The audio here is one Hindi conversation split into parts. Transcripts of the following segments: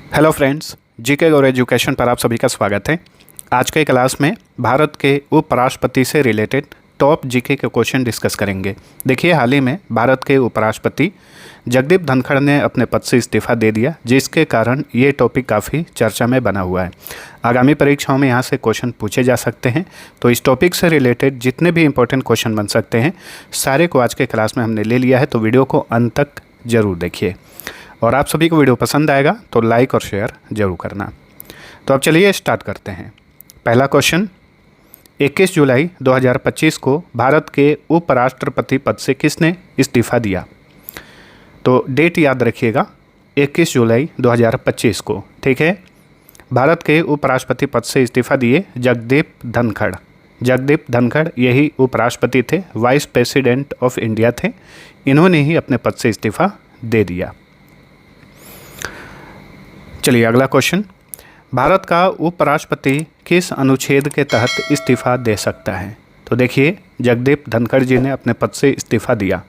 हेलो फ्रेंड्स, जीके गौर एजुकेशन पर आप सभी का स्वागत है। आज के क्लास में भारत के उपराष्ट्रपति से रिलेटेड टॉप जीके के क्वेश्चन डिस्कस करेंगे। देखिए, हाल ही में भारत के उपराष्ट्रपति जगदीप धनखड़ ने अपने पद से इस्तीफा दे दिया, जिसके कारण ये टॉपिक काफ़ी चर्चा में बना हुआ है। आगामी परीक्षाओं में यहाँ से क्वेश्चन पूछे जा सकते हैं, तो इस टॉपिक से रिलेटेड जितने भी इंपॉर्टेंट क्वेश्चन बन सकते हैं सारे को आज के क्लास में हमने ले लिया है, तो वीडियो को अंत तक ज़रूर देखिए। और आप सभी को वीडियो पसंद आएगा तो लाइक और शेयर जरूर करना। तो अब चलिए स्टार्ट करते हैं। पहला क्वेश्चन, 21 जुलाई 2025 को भारत के उपराष्ट्रपति पद से किसने इस्तीफा दिया? तो डेट याद रखिएगा, 21 जुलाई 2025 को, ठीक है। भारत के उपराष्ट्रपति पद से इस्तीफा दिए जगदीप धनखड़। जगदीप धनखड़ यही उपराष्ट्रपति थे, वाइस प्रेसिडेंट ऑफ इंडिया थे। इन्होंने ही अपने पद से इस्तीफा दे दिया। चलिए अगला क्वेश्चन, भारत का उपराष्ट्रपति किस अनुच्छेद के तहत इस्तीफा दे सकता है? तो देखिए, जगदीप धनखड़ जी ने अपने पद से इस्तीफा दिया,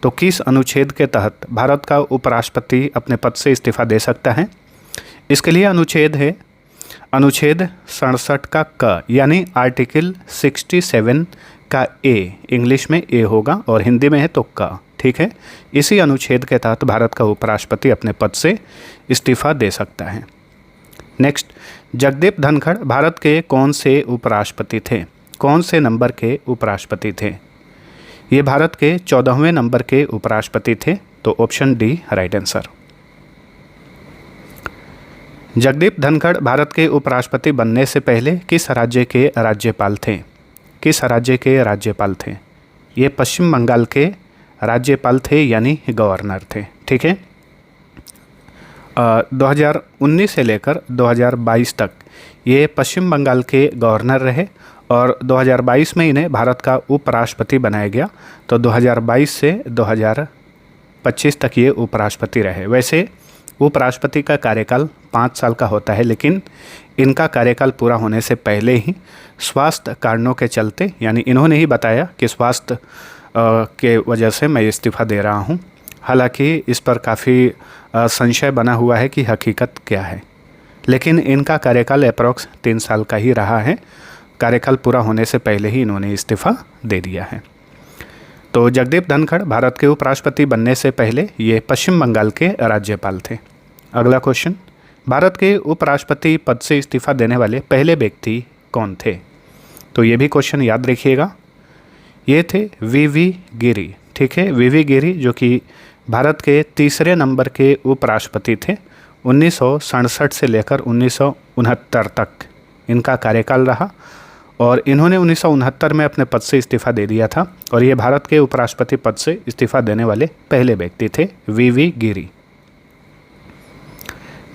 तो किस अनुच्छेद के तहत भारत का उपराष्ट्रपति अपने पद से इस्तीफा दे सकता है? इसके लिए अनुच्छेद है अनुच्छेद 67 का क, यानी आर्टिकल 67 का ए, इंग्लिश में ए होगा और हिंदी में है तो क, ठीक है। इसी अनुच्छेद के तहत भारत का उपराष्ट्रपति अपने पद से इस्तीफा दे सकता है। नेक्स्ट, जगदीप धनखड़ भारत के कौन से उपराष्ट्रपति थे? कौन से नंबर के उपराष्ट्रपति थे? ये भारत के 14वें नंबर के उपराष्ट्रपति थे, तो option D right answer. Jagdeep Dhankhar Bharat के उपराष्ट्रपति बनने से पहले किस राज्य के राज्यपाल थे? किस राज्य के राज्यपाल थे? ये पश्चिम बंगाल के राज्यपाल थे, यानी गवर्नर थे, ठीक है। 2019 से लेकर 2022 तक ये पश्चिम बंगाल के गवर्नर रहे और 2022 में इन्हें भारत का उपराष्ट्रपति बनाया गया, तो 2022 से 2025 तक ये उपराष्ट्रपति रहे। वैसे उपराष्ट्रपति का कार्यकाल 5 साल का होता है, लेकिन इनका कार्यकाल पूरा होने से पहले ही स्वास्थ्य कारणों के चलते, यानी इन्होंने ही बताया कि स्वास्थ्य के वजह से मैं इस्तीफा दे रहा हूं। हालांकि इस पर काफ़ी संशय बना हुआ है कि हकीकत क्या है, लेकिन इनका कार्यकाल अप्रॉक्स 3 साल का ही रहा है। कार्यकाल पूरा होने से पहले ही इन्होंने इस्तीफा दे दिया है। तो जगदीप धनखड़ भारत के उपराष्ट्रपति बनने से पहले ये पश्चिम बंगाल के राज्यपाल थे। अगला क्वेश्चन, भारत के उपराष्ट्रपति पद से इस्तीफा देने वाले पहले व्यक्ति कौन थे? तो ये भी क्वेश्चन याद रखिएगा, ये थे वीवी गिरी, ठीक है। वीवी गिरी जो कि भारत के तीसरे नंबर के उपराष्ट्रपति थे। 1967 से लेकर 1969 तक इनका कार्यकाल रहा और इन्होंने 1969 में अपने पद से इस्तीफा दे दिया था और ये भारत के उपराष्ट्रपति पद से इस्तीफा देने वाले पहले व्यक्ति थे, वीवी गिरी।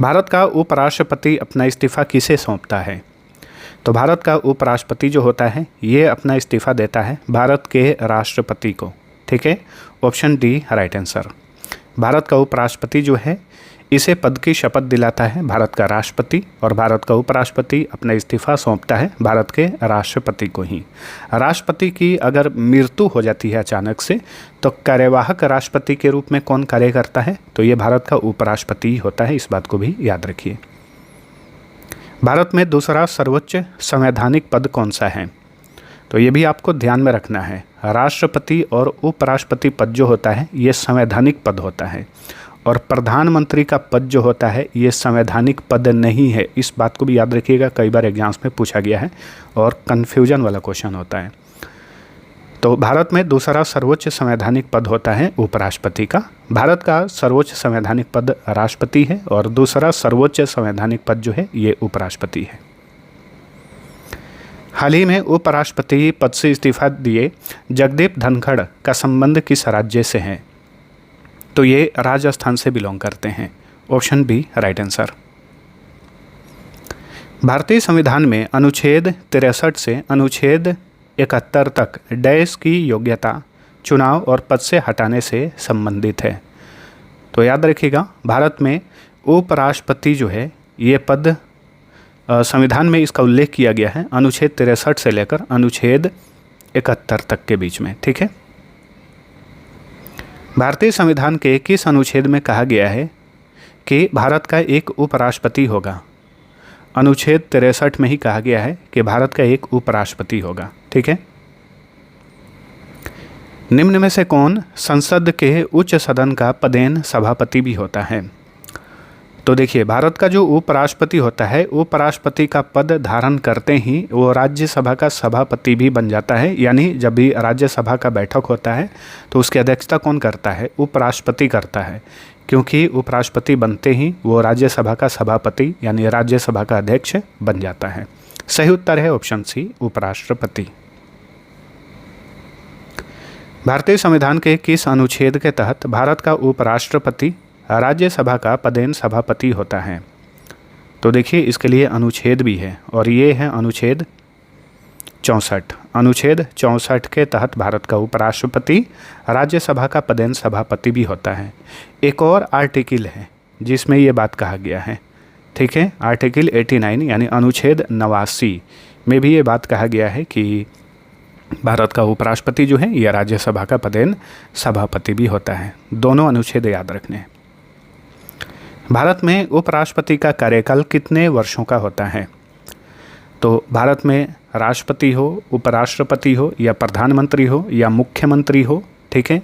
भारत का उपराष्ट्रपति अपना इस्तीफा किसे सौंपता है? तो भारत का उपराष्ट्रपति जो होता है ये अपना इस्तीफा देता है भारत के राष्ट्रपति को, ठीक है। Option D right answer. Bharat का उपराष्ट्रपति जो है इसे पद की शपथ दिलाता है भारत का राष्ट्रपति और भारत का उपराष्ट्रपति अपना इस्तीफा सौंपता है भारत के राष्ट्रपति को ही। राष्ट्रपति की अगर मृत्यु हो जाती है अचानक से, तो कार्यवाहक राष्ट्रपति के रूप में कौन कार्य करता है? तो ये भारत का उपराष्ट्रपति होता है, इस बात को भी याद रखिए। भारत में दूसरा सर्वोच्च संवैधानिक पद कौन सा है? तो ये भी आपको ध्यान में रखना है। राष्ट्रपति और उपराष्ट्रपति पद जो होता है ये संवैधानिक पद होता है और प्रधानमंत्री का पद जो होता है ये संवैधानिक पद नहीं है। इस बात को भी याद रखिएगा, कई बार एग्जाम्स में पूछा गया है और कन्फ्यूजन वाला क्वेश्चन होता है। तो भारत में दूसरा सर्वोच्च संवैधानिक पद होता है उपराष्ट्रपति का। भारत का सर्वोच्च संवैधानिक पद राष्ट्रपति है और दूसरा सर्वोच्च संवैधानिक पद जो है ये उपराष्ट्रपति है। हाल ही में उपराष्ट्रपति पद से इस्तीफा दिए जगदीप धनखड़ का संबंध किस राज्य से है? तो ये राजस्थान से बिलोंग करते हैं। Option B right answer. भारतीय संविधान में अनुच्छेद 63 से अनुच्छेद 71 तक डैश की योग्यता चुनाव और पद से हटाने से संबंधित है। तो याद रखिएगा, भारत में उपराष्ट्रपति जो है ये पद संविधान में इसका उल्लेख किया गया है अनुच्छेद 63 से लेकर अनुच्छेद 71 तक के बीच में, ठीक है। भारतीय संविधान के किस अनुच्छेद में कहा गया है कि भारत का एक उपराष्ट्रपति होगा। अनुच्छेद 63 में ही कहा गया है कि भारत का एक उपराष्ट्रपति होगा। ठीक है। निम्न में से कौन संसद के उच्च सदन का पदेन सभापति भी होता है? तो देखिए, भारत का जो उपराष्ट्रपति होता है, उपराष्ट्रपति का पद धारण करते ही वो राज्यसभा का सभापति भी बन जाता है। यानी जब भी राज्यसभा का बैठक होता है तो उसकी अध्यक्षता कौन करता है? उपराष्ट्रपति करता है, क्योंकि उपराष्ट्रपति बनते ही वो राज्यसभा का सभापति यानी राज्यसभा का अध्यक्ष बन जाता है। सही उत्तर है ऑप्शन सी, उपराष्ट्रपति। भारतीय संविधान के किस अनुच्छेद के तहत भारत का उपराष्ट्रपति राज्यसभा का पदेन सभापति होता है? तो देखिए, इसके लिए अनुच्छेद भी है और ये है अनुच्छेद 64। अनुच्छेद 64 के तहत भारत का उपराष्ट्रपति राज्यसभा का पदेन सभापति भी होता है। एक और आर्टिकल है जिसमें ये बात कहा गया है। ठीक है, आर्टिकल 89 यानी अनुच्छेद 89 में भी ये बात कहा गया है कि भारत का उपराष्ट्रपति जो है यह राज्यसभा का पदेन सभापति भी होता है। दोनों अनुच्छेद याद रखने हैं। भारत में उपराष्ट्रपति का कार्यकाल कितने वर्षों का होता है? तो भारत में राष्ट्रपति हो, उपराष्ट्रपति हो या प्रधानमंत्री हो या मुख्यमंत्री हो, ठीक है,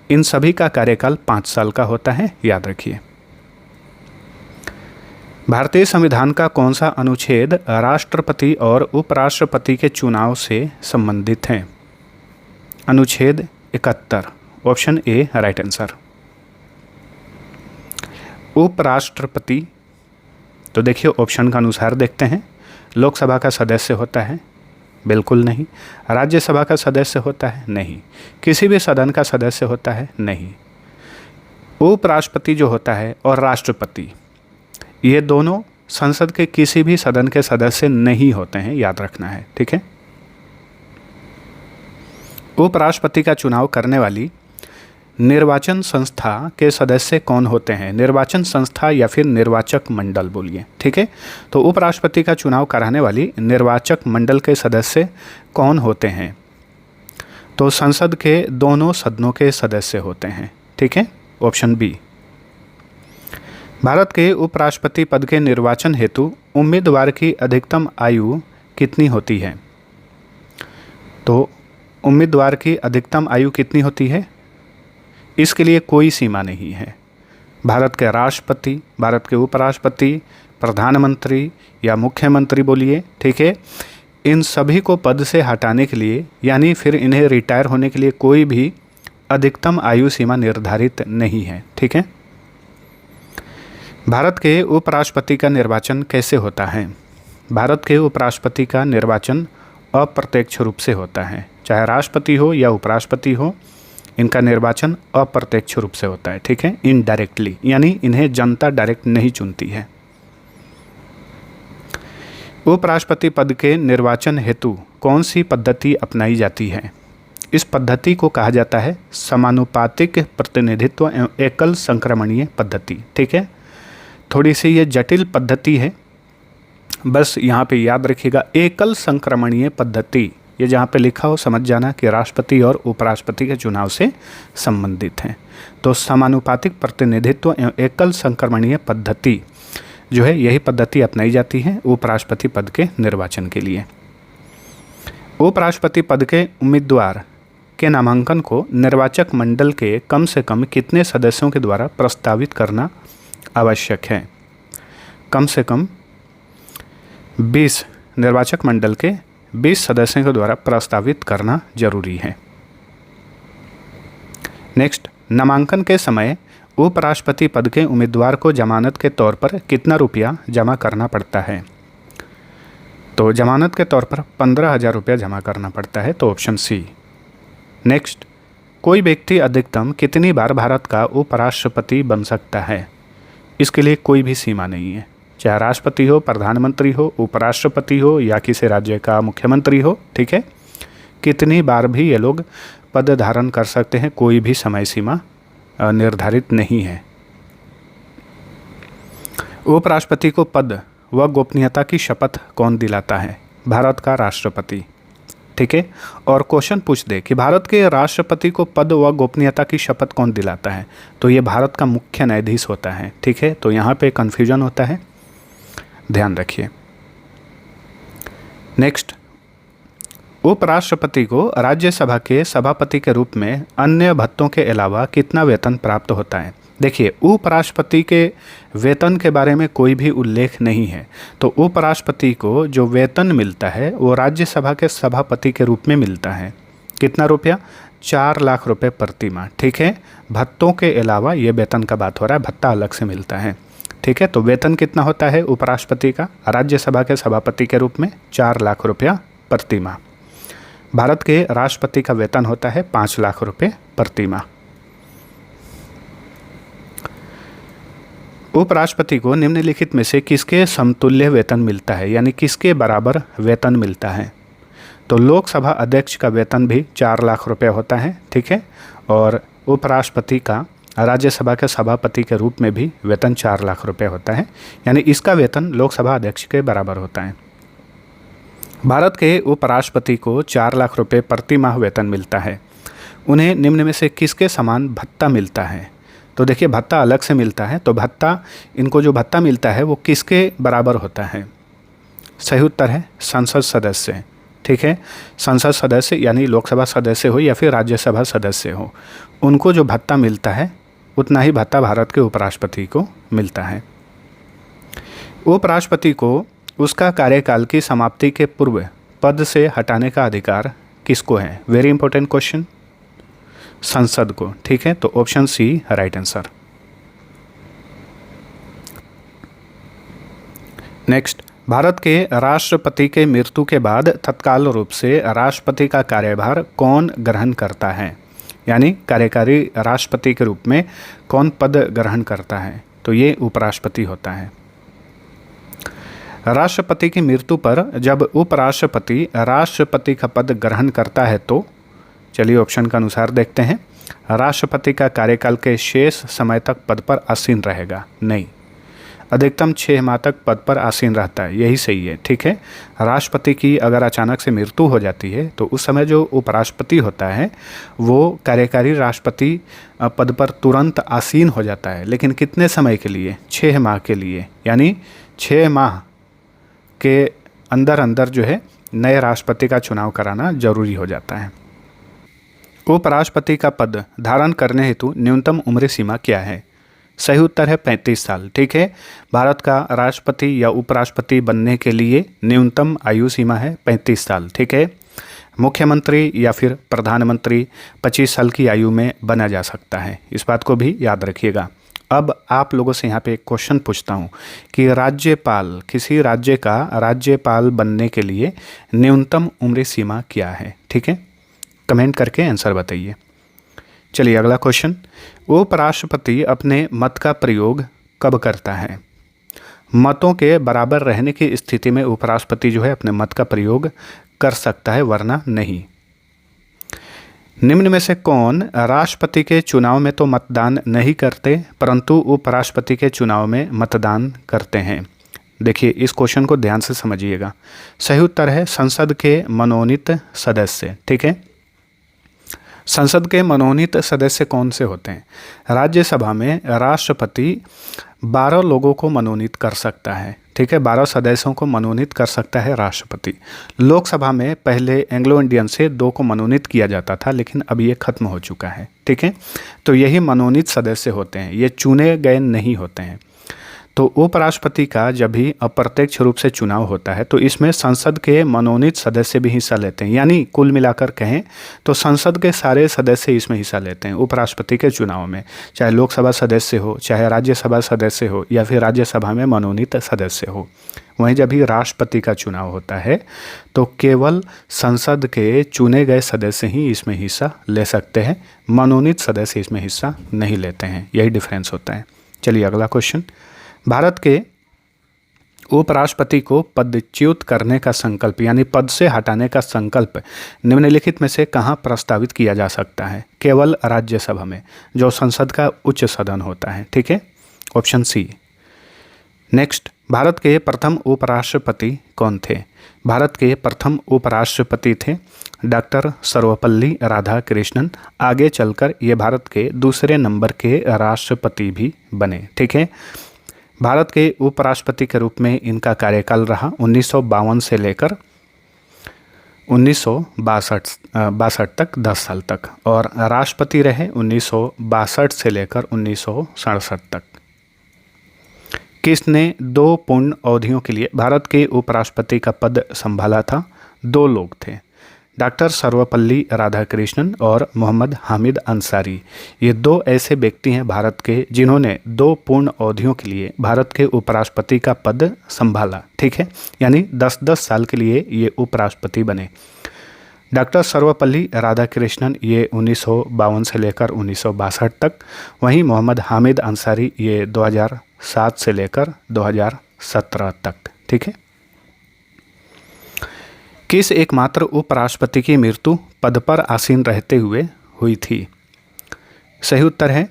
इन सभी का कार्यकाल 5 साल का होता है, याद रखिए। भारतीय संविधान का कौन सा अनुच्छेद राष्ट्रपति और उपराष्ट्रपति के चुनाव से संबंधित है? अनुच्छेद 71, ऑप्शन ए राइट आंसर। उपराष्ट्रपति, तो देखिए ऑप्शन का अनुसार देखते हैं। लोकसभा का सदस्य होता है? बिल्कुल नहीं। राज्यसभा का सदस्य होता है? नहीं। किसी भी सदन का सदस्य होता है? नहीं। उपराष्ट्रपति जो होता है और राष्ट्रपति, ये दोनों संसद के किसी भी सदन के सदस्य नहीं होते हैं, याद रखना है। ठीक है। उपराष्ट्रपति का चुनाव करने वाली निर्वाचन संस्था के सदस्य कौन होते हैं? निर्वाचन संस्था या फिर निर्वाचक मंडल बोलिए। ठीक है। तो उपराष्ट्रपति का चुनाव कराने वाली निर्वाचक मंडल के सदस्य कौन होते हैं? तो संसद के दोनों सदनों के सदस्य होते हैं। ठीक है, ऑप्शन बी। भारत के उपराष्ट्रपति पद के निर्वाचन हेतु उम्मीदवार की अधिकतम आयु कितनी होती है? तो उम्मीदवार की अधिकतम आयु कितनी होती है? इसके लिए कोई सीमा नहीं है। भारत के राष्ट्रपति, भारत के उपराष्ट्रपति, प्रधानमंत्री या मुख्यमंत्री बोलिए, ठीक है, इन सभी को पद से हटाने के लिए यानी फिर इन्हें रिटायर होने के लिए कोई भी अधिकतम आयु सीमा निर्धारित नहीं है। ठीक है। भारत के उपराष्ट्रपति का निर्वाचन कैसे होता है? भारत के उपराष्ट्रपति का निर्वाचन अप्रत्यक्ष रूप से होता है। चाहे राष्ट्रपति हो या उपराष्ट्रपति हो, इनका निर्वाचन अप्रत्यक्ष रूप से होता है। ठीक है, इनडायरेक्टली, यानी इन्हें जनता डायरेक्ट नहीं चुनती है। उपराष्ट्रपति पद के निर्वाचन हेतु कौन सी पद्धति अपनाई जाती है? इस पद्धति को कहा जाता है समानुपातिक प्रतिनिधित्व एवं एकल संक्रमणीय पद्धति। ठीक है, थोड़ी सी ये जटिल पद्धति है, बस यहाँ पे याद रखिएगा एकल संक्रमणीय पद्धति, ये जहाँ पे लिखा हो समझ जाना कि राष्ट्रपति और उपराष्ट्रपति के चुनाव से संबंधित है। तो समानुपातिक प्रतिनिधित्व एवं एकल संक्रमणीय पद्धति जो है, यही पद्धति अपनाई जाती है उपराष्ट्रपति पद के निर्वाचन के लिए। उपराष्ट्रपति पद के उम्मीदवार के नामांकन को निर्वाचक मंडल के कम से कम कितने सदस्यों के द्वारा प्रस्तावित करना आवश्यक है? कम से कम 20 निर्वाचक मंडल के 20 सदस्यों के द्वारा प्रस्तावित करना जरूरी है। नेक्स्ट, नामांकन के समय उपराष्ट्रपति पद के उम्मीदवार को जमानत के तौर पर कितना रुपया जमा करना पड़ता है? तो जमानत के तौर पर 15,000 रुपया जमा करना पड़ता है, तो ऑप्शन सी। नेक्स्ट, कोई व्यक्ति अधिकतम कितनी बार भारत का उपराष्ट्रपति बन सकता है? इसके लिए कोई भी सीमा नहीं है, चाहे राष्ट्रपति हो, प्रधानमंत्री हो, उपराष्ट्रपति हो या किसी राज्य का मुख्यमंत्री हो। ठीक है, कितनी बार भी ये लोग पद धारण कर सकते हैं, कोई भी समय सीमा निर्धारित नहीं है। उपराष्ट्रपति को पद व गोपनीयता की शपथ कौन दिलाता है? भारत का राष्ट्रपति। ठीक है। और क्वेश्चन पूछ दे कि भारत के राष्ट्रपति को पद व गोपनीयता की शपथ कौन दिलाता है, तो ये भारत का मुख्य न्यायाधीश होता है, ठीक है। तो यहाँ पे कन्फ्यूजन होता है, ध्यान रखिए। नेक्स्ट, उपराष्ट्रपति को राज्यसभा के सभापति के रूप में अन्य भत्तों के अलावा कितना वेतन प्राप्त होता है। देखिए, उपराष्ट्रपति के वेतन के बारे में कोई भी उल्लेख नहीं है, तो उपराष्ट्रपति को जो वेतन मिलता है वो राज्यसभा के सभापति के रूप में मिलता है। कितना रुपया? 4 लाख रुपए प्रति माह, ठीक है। भत्तों के अलावा ये वेतन का बात हो रहा है, भत्ता अलग से मिलता है, ठीक है। तो वेतन कितना होता है उपराष्ट्रपति का राज्यसभा के सभापति के रूप में? 4 लाख रुपया प्रति माह। भारत के राष्ट्रपति का वेतन होता है 5 लाख रुपए प्रति माह। उपराष्ट्रपति को निम्नलिखित में से किसके समतुल्य वेतन मिलता है, यानी किसके बराबर वेतन मिलता है। तो लोकसभा अध्यक्ष का वेतन भी 4 लाख रुपए होता है, ठीक है। और उपराष्ट्रपति का राज्यसभा के सभापति के रूप में भी वेतन 4 लाख रुपए होता है, यानी इसका वेतन लोकसभा अध्यक्ष के बराबर होता है। भारत के उपराष्ट्रपति को 4 लाख रुपए प्रति माह वेतन मिलता है। उन्हें निम्न में से किसके समान भत्ता मिलता है। तो देखिए, भत्ता अलग से मिलता है, तो भत्ता, इनको जो भत्ता मिलता है वो किसके बराबर होता है। सही उत्तर है संसद सदस्य, ठीक है। संसद सदस्य यानी लोकसभा सदस्य हो या फिर राज्यसभा सदस्य हो, उनको जो भत्ता मिलता है उतना ही भत्ता भारत के उपराष्ट्रपति को मिलता है। उपराष्ट्रपति को उसका कार्यकाल की समाप्ति के पूर्व पद से हटाने का अधिकार किसको है। वेरी इंपॉर्टेंट क्वेश्चन, संसद को, ठीक है। तो option C right answer. Next, भारत के राष्ट्रपति के मृत्यु के बाद तत्काल रूप से राष्ट्रपति का कार्यभार कौन ग्रहण करता है, यानी कार्यकारी राष्ट्रपति के रूप में कौन पद ग्रहण करता है। तो ये उपराष्ट्रपति होता है। राष्ट्रपति की मृत्यु पर जब उपराष्ट्रपति राष्ट्रपति का पद ग्रहण करता है तो चलिए ऑप्शन के अनुसार देखते हैं। राष्ट्रपति का कार्यकाल के शेष समय तक पद पर आसीन रहेगा, नहीं, अधिकतम 6 माह तक पद पर आसीन रहता है, यही सही है, ठीक है। राष्ट्रपति की अगर अचानक से मृत्यु हो जाती है तो उस समय जो उपराष्ट्रपति होता है वो कार्यकारी राष्ट्रपति पद पर तुरंत आसीन हो जाता है, लेकिन कितने समय के लिए? 6 माह के लिए, यानी 6 माह के अंदर अंदर जो है नए राष्ट्रपति का चुनाव कराना जरूरी हो जाता है। उपराष्ट्रपति का पद धारण करने हेतु न्यूनतम उम्र सीमा क्या है। सही उत्तर है 35 साल, ठीक है। भारत का राष्ट्रपति या उपराष्ट्रपति बनने के लिए न्यूनतम आयु सीमा है 35 साल, ठीक है। मुख्यमंत्री या फिर प्रधानमंत्री 25 साल की आयु में बना जा सकता है, इस बात को भी याद रखिएगा। अब आप लोगों से यहाँ पे एक क्वेश्चन पूछता हूँ कि राज्यपाल, किसी राज्य का राज्यपाल बनने के लिए न्यूनतम उम्र सीमा क्या है, ठीक है। कमेंट करके आंसर बताइए। चलिए अगला क्वेश्चन, उपराष्ट्रपति अपने मत का प्रयोग कब करता है। मतों के बराबर रहने की स्थिति में उपराष्ट्रपति जो है अपने मत का प्रयोग कर सकता है, वरना नहीं। निम्न में से कौन राष्ट्रपति के चुनाव में तो मतदान नहीं करते परंतु उपराष्ट्रपति के चुनाव में मतदान करते हैं। देखिए, इस क्वेश्चन को ध्यान से समझिएगा। सही उत्तर है संसद के मनोनीत सदस्य, ठीक है। संसद के मनोनीत सदस्य कौन से होते हैं। राज्यसभा में राष्ट्रपति 12 लोगों को मनोनीत कर सकता है, ठीक है। 12 सदस्यों को मनोनीत कर सकता है राष्ट्रपति। लोकसभा में पहले एंग्लो इंडियन से 2 को मनोनीत किया जाता था, लेकिन अब ये खत्म हो चुका है, ठीक है। तो यही मनोनीत सदस्य होते हैं, ये चुने गए नहीं होते हैं। तो उपराष्ट्रपति का जब भी अप्रत्यक्ष रूप से चुनाव होता है तो इसमें संसद के मनोनीत सदस्य भी हिस्सा लेते हैं, यानी कुल मिलाकर कहें तो संसद के सारे सदस्य इसमें हिस्सा लेते हैं उपराष्ट्रपति के चुनाव में, चाहे लोकसभा सदस्य हो, चाहे राज्यसभा सदस्य हो या फिर राज्यसभा में मनोनीत सदस्य हो। वहीं जब भी राष्ट्रपति का चुनाव होता है तो केवल संसद के चुने गए सदस्य ही इसमें हिस्सा ले सकते हैं, मनोनीत सदस्य इसमें हिस्सा नहीं लेते हैं, यही डिफरेंस होता है। चलिए अगला क्वेश्चन, भारत के उपराष्ट्रपति को पदच्युत करने का संकल्प यानी पद से हटाने का संकल्प निम्नलिखित में से कहाँ प्रस्तावित किया जा सकता है। केवल राज्यसभा में, जो संसद का उच्च सदन होता है, ठीक है। Option C. नेक्स्ट, भारत के प्रथम उपराष्ट्रपति कौन थे। भारत के प्रथम उपराष्ट्रपति थे डॉक्टर सर्वपल्ली राधाकृष्णन। आगे चलकर ये भारत के दूसरे नंबर के राष्ट्रपति भी बने। ठीक है, भारत के उपराष्ट्रपति के रूप में इनका कार्यकाल रहा 1952 से लेकर 1962 तक, 10 साल तक, और राष्ट्रपति रहे 1962 से लेकर 1967 तक। किसने 2 पूर्ण अवधियों के लिए भारत के उपराष्ट्रपति का पद संभाला था? 2 लोग थे, डॉक्टर सर्वपल्ली राधाकृष्णन और मोहम्मद हामिद अंसारी। ये 2 ऐसे व्यक्ति हैं भारत के जिन्होंने 2 पूर्ण अवधियों के लिए भारत के उपराष्ट्रपति का पद संभाला। ठीक है, यानी 10-10 साल के लिए ये उपराष्ट्रपति बने। डॉक्टर सर्वपल्ली राधाकृष्णन ये 1952 से लेकर 1962 तक, वहीं मोहम्मद हामिद अंसारी ये 2007 से लेकर 2017 तक। ठीक है, किस एकमात्र उपराष्ट्रपति की मृत्यु पद पर आसीन रहते हुए हुई थी? सही उत्तर है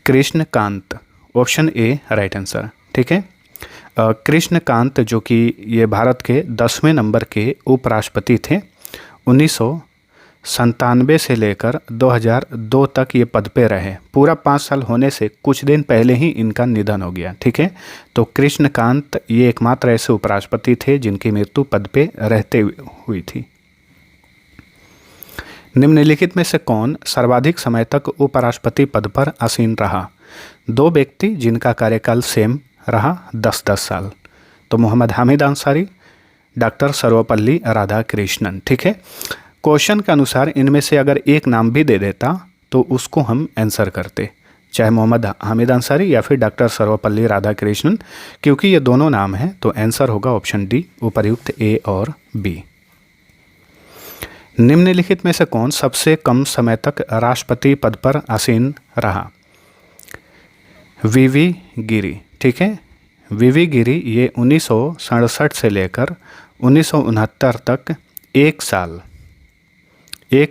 Krishnakant, option A right answer. ठीक है, कृष्णकांत जो कि ये भारत के 10वें नंबर के उपराष्ट्रपति थे, 1997 से लेकर 2002 तक ये पद पे रहे। पूरा 5 साल होने से कुछ दिन पहले ही इनका निधन हो गया। ठीक है, तो कृष्णकांत ये एकमात्र ऐसे उपराष्ट्रपति थे जिनकी मृत्यु पद पे रहते हुई थी। निम्नलिखित में से कौन सर्वाधिक समय तक उपराष्ट्रपति पद पर आसीन रहा? 2 व्यक्ति जिनका कार्यकाल सेम रहा 10-10 साल, तो मोहम्मद हामिद अंसारी, डॉक्टर सर्वपल्ली राधाकृष्णन। ठीक है, क्वेश्चन के अनुसार इनमें से अगर एक नाम भी दे देता तो उसको हम आंसर करते, चाहे मोहम्मद हामिद अंसारी या फिर डॉक्टर सर्वपल्ली राधाकृष्णन। क्योंकि ये दोनों नाम हैं तो आंसर होगा ऑप्शन डी, उपर्युक्त ए और बी। निम्नलिखित में से कौन सबसे कम समय तक राष्ट्रपति पद पर आसीन रहा? वीवी गिरी। ठीक है, वीवी गिरी ये 1967 से लेकर 1969 तक 1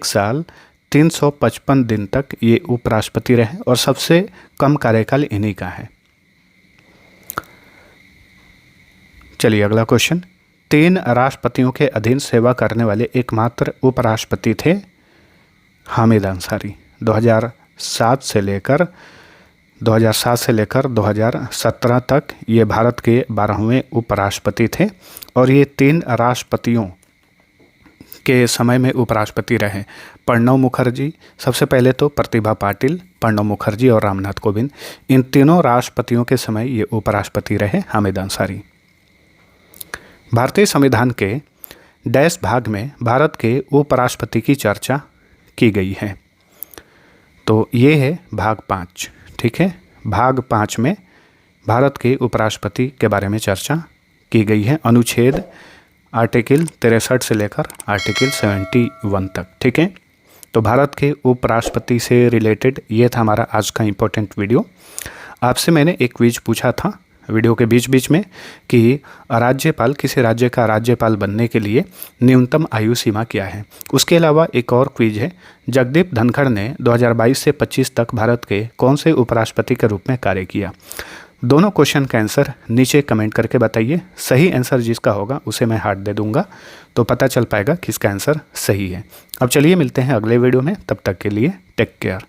साल 355 दिन तक ये उपराष्ट्रपति रहे और सबसे कम कार्यकाल इन्हीं का है। चलिए अगला क्वेश्चन। 3 राष्ट्रपतियों के अधीन सेवा करने वाले एकमात्र उपराष्ट्रपति थे हामिद अंसारी। 2007 से लेकर 2017 तक ये भारत के 12वें उपराष्ट्रपति थे और ये 3 राष्ट्रपतियों के समय में उपराष्ट्रपति रहे। प्रणब मुखर्जी, सबसे पहले तो प्रतिभा पाटिल, प्रणब मुखर्जी और रामनाथ कोविंद, इन तीनों राष्ट्रपतियों के समय ये उपराष्ट्रपति रहे हामिद अंसारी। भारतीय संविधान के डैश भाग में भारत के उपराष्ट्रपति की चर्चा की गई है? तो ये है भाग 5। ठीक है, भाग 5 में भारत के उपराष्ट्रपति के बारे में चर्चा की गई है, अनुच्छेद आर्टिकल 63 से लेकर आर्टिकल 71 तक। ठीक है, तो भारत के उपराष्ट्रपति से रिलेटेड ये था हमारा आज का इम्पोर्टेंट वीडियो। आपसे मैंने एक क्विज पूछा था वीडियो के बीच बीच में कि राज्यपाल, किसी राज्य का राज्यपाल बनने के लिए न्यूनतम आयु सीमा क्या है। उसके अलावा एक और क्विज है, जगदीप धनखड़ ने 2022 से 25 तक भारत के कौन से उपराष्ट्रपति के रूप में कार्य किया। दोनों क्वेश्चन का आंसर नीचे कमेंट करके बताइए। सही आंसर जिसका होगा उसे मैं हार्ट दे दूंगा, तो पता चल पाएगा किसका आंसर सही है। अब चलिए मिलते हैं अगले वीडियो में, तब तक के लिए टेक केयर।